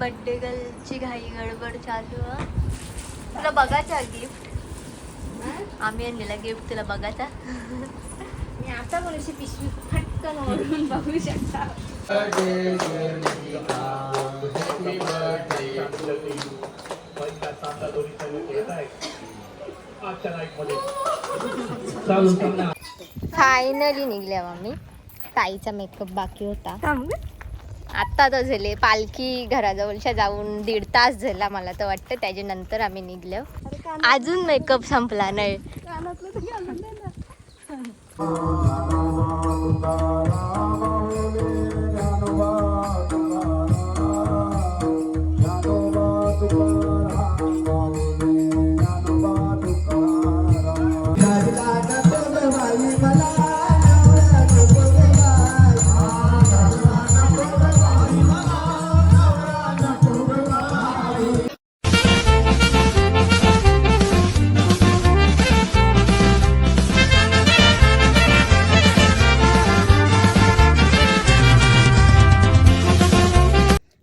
Birthday गर्लची घाई गडबड चालू आहे. तुला बघायचा गिफ्ट आम्ही आणलेला गिफ्ट तुला बघायचा. मी आता कोणाची पिशवी फटकन ओढून बघू शकता. फायनली निघल्या आम्ही. ताईचा मेकअप बाकी होता. आता तर झाले पालखी घराजवळच्या जाऊन 1.5 तास झाला मला तर वाटतं. त्याच्यानंतर आम्ही निघलो. अजून मेकअप संपला नाही.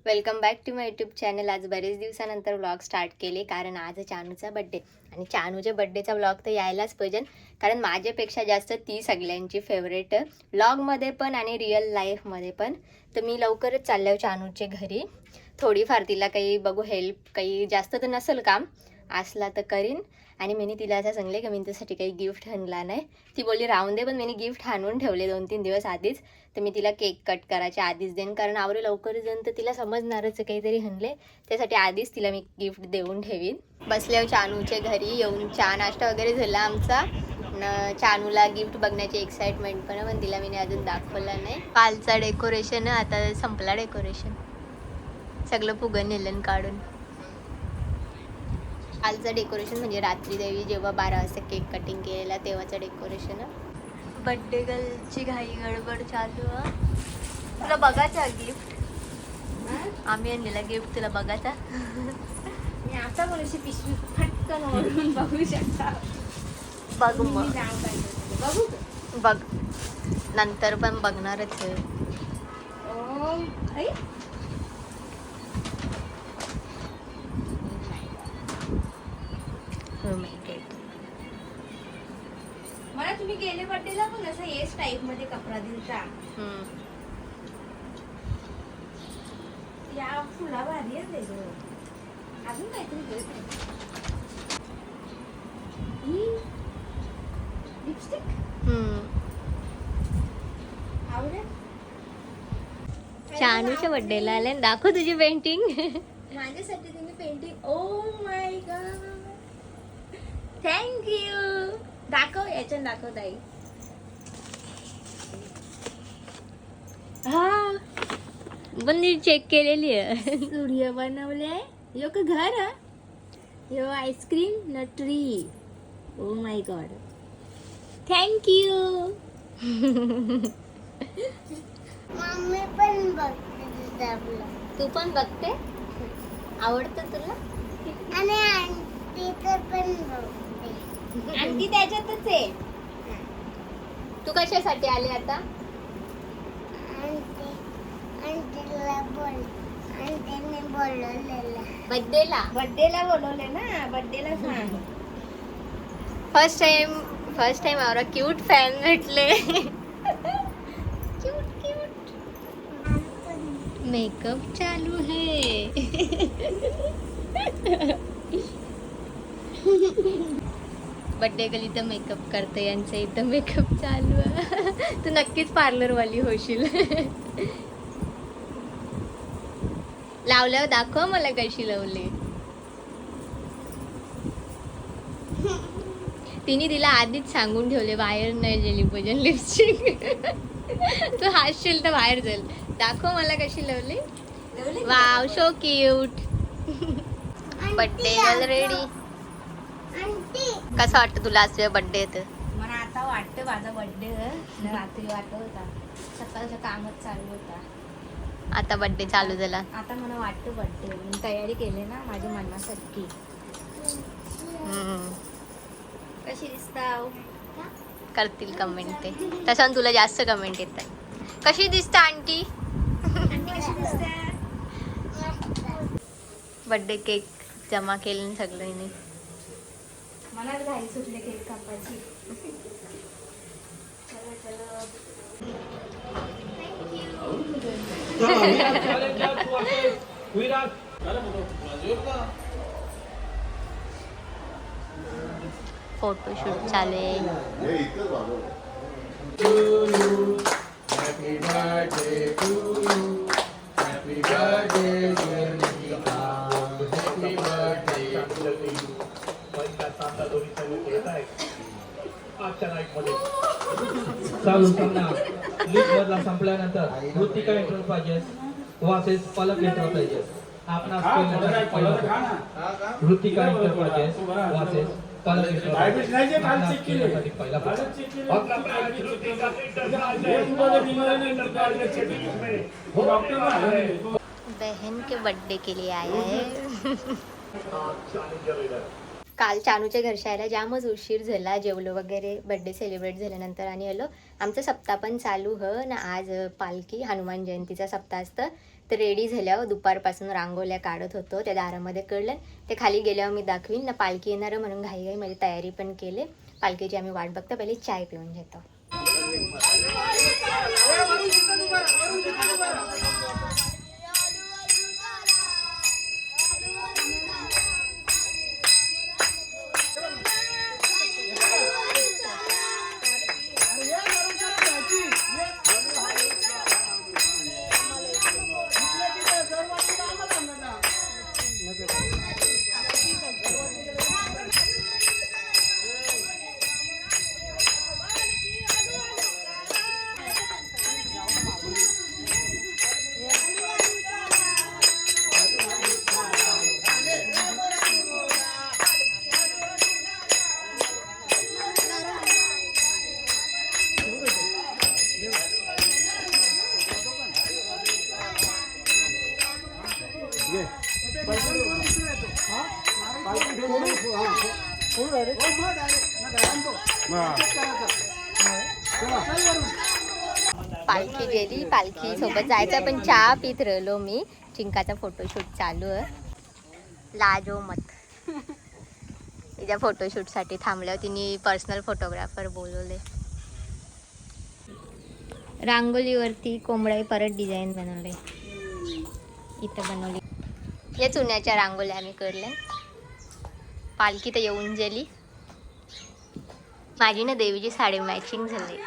Welcome back to my YouTube channel. आज बरेच दिवसानंतर व्लॉग स्टार्ट केले कारण आज चानूचा बड्डे. आणि चानूच्या बड्डेचा व्लॉग तर यायलाच पाहिजे कारण माझ्यापेक्षा जास्त ती सगळ्यांची फेवरेट व्लॉगमध्ये पण आणि रिअल लाईफमध्ये पण. तर मी लवकरच चालले चानूच्या घरी. थोडीफार तिला काही बघू हेल्प, काही जास्त तर नसेल काम, असला तर करीन. आणि मी तिला असं सांगले की मी त्यासाठी काही गिफ्ट आणला नाही. ती बोलली राहून दे, पण मी गिफ्ट आणून ठेवले 2-3 दिवस आधीच. तर मी तिला केक कट करायच्या आधीच देईन कारण आवरे लवकर जाऊन तर तिला समजणारच काहीतरी आणले. त्यासाठी आधीच तिला मी गिफ्ट देऊन ठेवीन. बसल्यावर चानूच्या घरी येऊन चहा नाश्ता वगैरे झाला आमचा. चानूला गिफ्ट बघण्याची एक्साइटमेंट पण तिला मी अजून दाखवलं नाही. कालचा डेकोरेशन आता संपला. डेकोरेशन सगळं फुगं नेलं काढून. कालचं डेकोरेशन म्हणजे रात्री देवी जेव्हा 12 वाजता केक कटिंग केलेला तेव्हाचं डेकोरेशन. बर्थडे गर्लची घाई गडबड चालू आहे. तुला बघायचा गिफ्ट आम्ही आणलेला गिफ्ट तुला बघायचा. मी आता कोणाची पिशवी फटकन ओढून बघू शकता. बघ मग बघू बघ नंतर पण बघणारच आहे. मला तुम्ही गेले बर्थडेला पण असं हेच टाईप मध्ये कपडा दिलता. या फुला भारी आहे ते. अजून काहीतरी लिपस्टिक आवडेल. चानूच्या बर्थडेला आले. दाखव तुझी पेंटिंग. माझ्यासाठी तुम्ही painting. Oh my God, thank you. दाखव, याच्यात दाखव ताई. हा बंदी चेक केलेली आहे. सूर्य बनवले. यो का घर आहे. यो आईस्क्रीम न tree. Oh my God, thank you. Mummy पण बघते. तू पण बघते. आवडतं तुला. आणि आंटी तर पण बघते. आणखी त्याच्यातच आहे. तू कशासाठी आली आता. आंटीला बोल. आंटीने बोलवलेलं. बर्थडेला बोलवले ना. बर्थडेला सांग. फर्स्ट टाइम आम्हाला क्यूट फॅन भेटले. मेकअप चालू है. बर्थडे गली तर मेकअप करते. यांचं इथं मेकअप चालू आहे. तू नक्कीच पार्लरवाली होशील. लावल्यावर दाखव मला कशी लावली. तिने तिला आधीच सांगून ठेवले बाहेर नाही गेली पूजन लिपस्टिक. तू हसशील तर बाहेर जाईल. दाखव मला कशी लावली. Wow, so cute. Birthday girl ready. कसं वाटतं तुला आज तुझ्या बर्थडे येतं. मला आता वाटतं माझा बर्थडे. रात्री वाटत होता, सकाळचं कामच चालू होता. आता बर्थडे चालू झाला. आता मला वाटतं बर्थडे. मी तयारी केली ना माझ्या मनासाठी. कशी दिसताव. करतील कमेंट ते. तसं तुला जास्त कमेंट येतात. कशी दिसता आंटी. कशी दिसते. बर्थडे केक जमा केलं ना सगळ्यांनी. मला घाई सुटले केक कापायची. फोटोशूट चालू आहे. चालू सामना लीग मधला संपल्यानंतर ऋतिका एंटर पाहिजे वासेस पलक एंटर पाहिजे. आपणास ऋतिका एंटर पाहिजे वासेस पलक एंटर पहिला बहन के बर्थडे के लिए आया है. काल चानूच्या घरच्या यायला जामच उशीर झाला. जेवलो वगैरे बर्थडे सेलिब्रेट झाल्यानंतर आणि आलो. आमचं सप्ताह पण चालू ना. आज पालखी हनुमान जयंतीचा सप्ताह असतं. तर रेडी झाल्यावर दुपारपासून रांगोळ्या काढत होतो. त्या दारामध्ये कळलं ते खाली गेल्यावर मी दाखवीन ना. पालखी येणार म्हणून घाई माझी तयारी पण केली. पालखीची आम्ही वाट बघतो. पहिले चाय पिऊन घेतो. पालखी गेली. पालखी सोबत जायचं पण चहा पित राहिलो मी. चिंकाचा फोटोशूट चालू आहे. लाजो मत तिच्या फोटोशूटसाठी थांबल्यावर तिने पर्सनल फोटोग्राफर बोलवले. रांगोळीवरती कोंबड्या परत डिझाईन बनवले. इथं बनवली. या चुन्याच्या रांगोळ्या आम्ही करल्या. पालखी तर येऊन गेली. माझी ना देवीची साडी मॅचिंग झाली.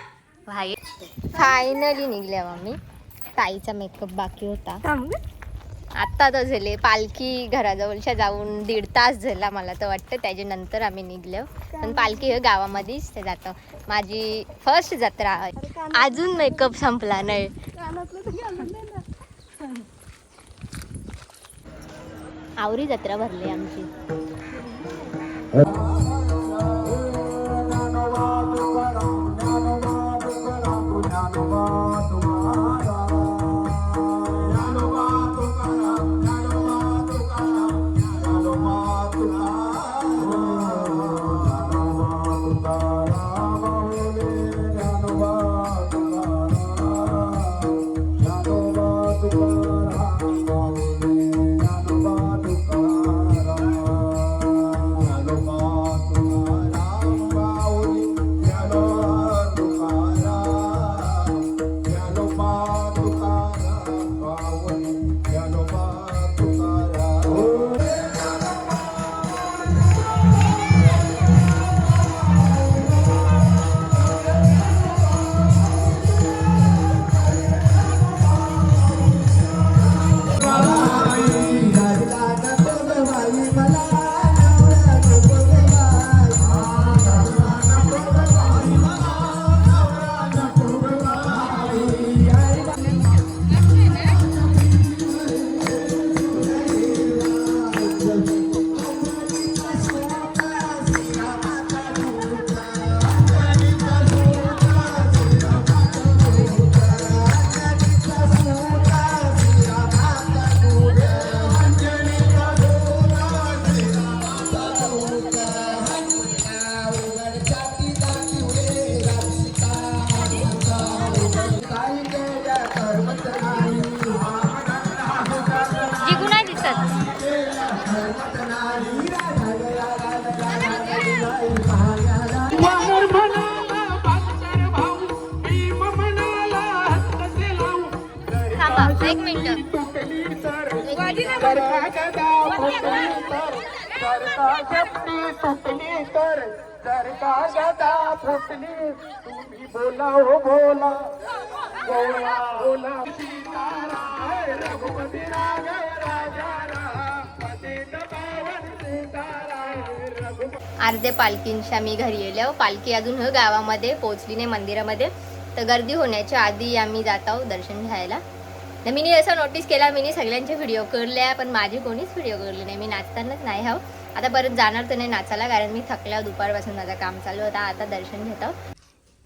भाई फायनली निघल्या आम्ही. ताईचा मेकअप बाकी होता. आत्ता तर झाले. पालखी घराजवळच्या जाऊन 1.5 तास झाला मला तर वाटतं. त्याच्यानंतर आम्ही निघलो. पण पालखी हे गावामध्येच ते जातं. माझी फर्स्ट जत्रा आहे. अजून मेकअप संपला नाही. आवरी जत्रा भरली आमची. शकत. थांबा एक मिनिट. अर्धे पालखींच्या मी घरी गेलो. पालखी अजून गावामध्ये पोहोचली नाही मंदिरामध्ये, तर गर्दी होण्याच्या आधी आम्ही जात आहोत दर्शन घ्यायला. तर मी असं नोटीस केला, मी सगळ्यांचे व्हिडिओ करल्या पण माझे कोणीच व्हिडिओ करले नाही. मी नाचतानाच नाही हवं. आता परत जाणार तर नाही नाचायला, कारण मी थकल्या. दुपारपासून माझं काम चालू होता. आता दर्शन घेत आहोत.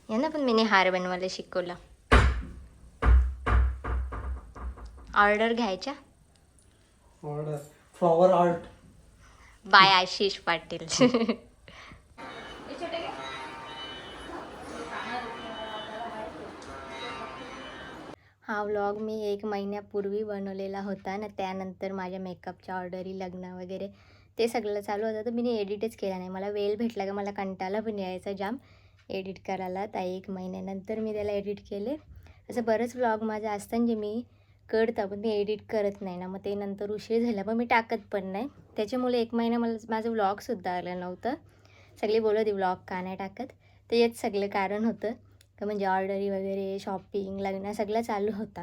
यांना पण मी हार बनवायला शिकवलं. ऑर्डर घ्यायच्या order flower art. By Ashish Patil. हा व्लॉग मी 1 महिन्यापूर्वी बनवलेला होता ना. त्यानंतर माझ्या मेकअपच्या ऑर्डरी, लग्न वगैरे ते सगळं चालू होतं. तर मी एडिटच केला नाही. मला वेळ भेटला का, मला कंटाळा पण यायचा जाम एडिट करायला. त्या 1 महिन्यानंतर मी त्याला एडिट केले. असं बरंच व्लॉग माझं असतं जे मी करतं पण ते एडिट करत नाही ना, मग ते नंतर उशीर झाला पण मी टाकत पण नाही. त्याच्यामुळे 1 महिना मला माझं व्लॉगसुद्धा आलं नव्हतं. सगळे बोलत होते व्लॉग का नाही टाकत, तर हेच सगळं कारण होतं का, म्हणजे ऑर्डरी वगैरे, शॉपिंग, लग्न सगळं चालू होता.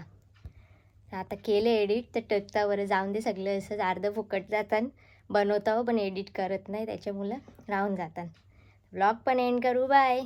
आता केले एडिट तर टकतावर जाऊन दे. सगळं असंच अर्धं फुकट जातात. बनवतो पण एडिट करत नाही, त्याच्यामुळं राहून जातात. व्लॉग पण एंड करू. बाय.